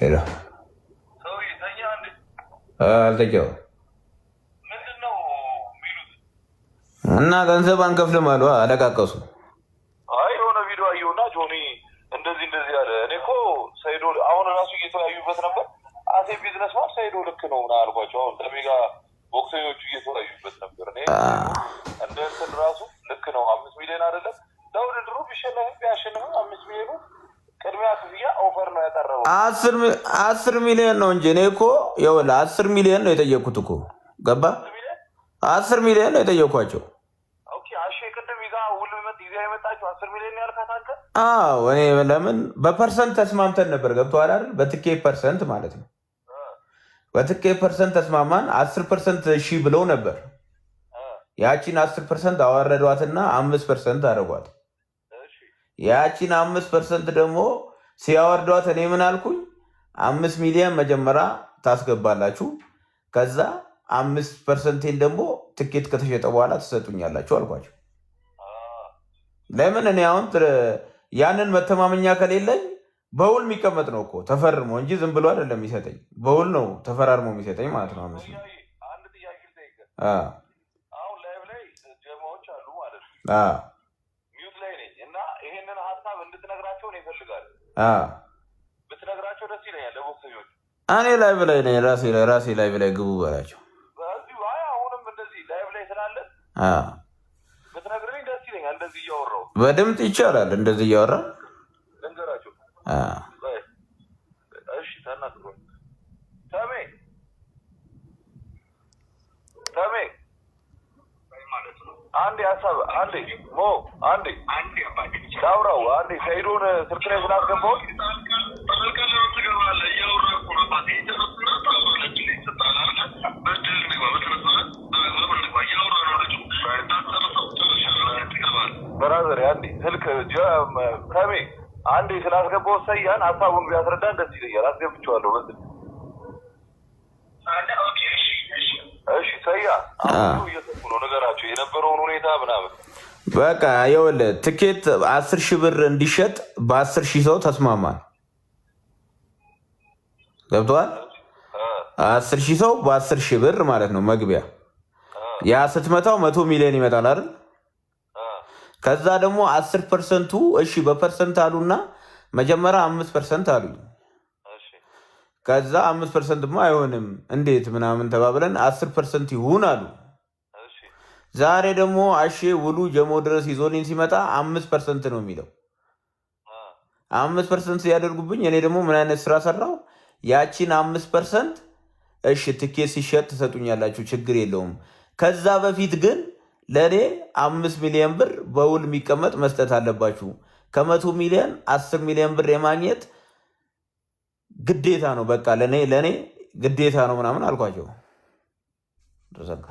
ሄሎ አልተጫው እና ገንዘብ አንከፍልም አሉ አለቃቀሱ። አይ የሆነ ቪዲዮ አየሁና ጆኒ እንደዚህ ያለ እኔ እኮ ሰይዶ አሁን ራሱ እየተወያዩበት ነበር። አሴ ቢዝነስ ማን ሰይዶ ልክ ነው ምናምን አልኳቸው። አሁን ለሜጋ ቦክሰኞቹ እየተወያዩበት ነበር። እኔ እንደ እንትን ራሱ ልክ ነው 5 ሚሊዮን አይደለም ለውድድሩ ቢሸነፍም ቢያሸንፍም 5 ሚሊዮኑ ቅድሚያ ክፍያ ኦፈር ነው ያቀረበው። 10 ሚሊዮን ነው እንጂ እኔ እኮ ይኸውልህ 10 ሚሊዮን ነው የጠየኩት እኮ ገባ 10 ሚሊዮን ነው የጠየኳቸው። ኦኬ አሽ ቅድም ይዛ ሁሉ ይዛ የመጣችው 10 ሚሊዮን ያልካት አንተ? አዎ እኔ ለምን በፐርሰንት ተስማምተን ነበር ገብቶሃል አይደል? በትኬት ፐርሰንት ማለት ነው። በትኬት ፐርሰንት ተስማማን። 10% እሺ ብለው ነበር። ያቺን 10% አወረዷትና 5% አደረጓት። ያቺን 5% ደግሞ ሲያወርዷት እኔ ምን አልኩኝ? 5 ሚሊዮን መጀመሪያ ታስገባላችሁ ከዛ 5%ን ደግሞ ትኬት ከተሸጠ በኋላ ትሰጡኛላችሁ አልኳቸው። ለምን እኔ አሁን ያንን መተማመኛ ከሌለኝ በውል የሚቀመጥ ነው እኮ ተፈርሞ እንጂ ዝም ብሎ አይደለም የሚሰጠኝ። በውል ነው ተፈራርሞ የሚሰጠኝ ማለት ነው። አንድ ጥያቄ ልጠይቅህ። አሁን ላይቭ ላይ ጀማዎች አሉ ማለት ነው። ሚዩት ላይ ነኝ እና ይሄንን ሀሳብ እንድትነግራቸው ነው ይፈልጋል። ብትነግራቸው ደስ ይለኛል ለቦክሰኞች። እኔ ላይቭ ላይ ነኝ። ራሴ ላይቭ ላይ ግቡ በላቸው። አሁንም እንደዚህ ላይቭ ላይ ስላለ ብትነግረኝ ደስ ይለኛል። እንደዚህ እያወራሁ በድምፅ ይቻላል። እንደዚህ እያወራ ልንገራቸው። እሺ ተናግሮ ተሜ አንዴ ሀሳብ አንዴ ሞ አንዴ ዳውራው አንዴ ሰይዶን ስልክ ላይ ስላስገባው ብራዘር አንዴ ስልክ ተሜ አንዴ ስላስገባው ሰያን ሀሳቡን ቢያስረዳን ደስ ይለኛል። አስገብቼዋለሁ በዚህ እሺ ሰያ አሁን እየሰሙ ነው ነገራቸው የነበረውን ሁኔታ ምናምን። በቃ ይኸውልህ ትኬት 10,000 ብር እንዲሸጥ በ10,000 ሰው ተስማማል። ገብቶሃል? 10,000 ሰው በ10,000 ብር ማለት ነው መግቢያ። ያ ስትመታው 100 ሚሊዮን ይመጣል አይደል? ከዛ ደግሞ 10%ቱ እሺ በፐርሰንት አሉና መጀመሪያ 5% አሉኝ። ከዛ 5% ማ አይሆንም እንዴት ምናምን ተባብለን 10% ይሁን አሉ። ዛሬ ደግሞ አሼ ውሉ ጀሞ ድረስ ይዞልኝ ሲመጣ 5% ነው የሚለው። 5% ሲያደርጉብኝ እኔ ደግሞ ምን አይነት ስራ ሰራው? ያቺን 5% እሺ ትኬት ሲሸጥ ትሰጡኛላችሁ ችግር የለውም። ከዛ በፊት ግን ለኔ 5 ሚሊዮን ብር በውል የሚቀመጥ መስጠት አለባችሁ። ከ100 ሚሊዮን 10 ሚሊዮን ብር የማግኘት ግዴታ ነው። በቃ ለኔ ግዴታ ነው ምናምን አልኳቸው። ተዘጋ።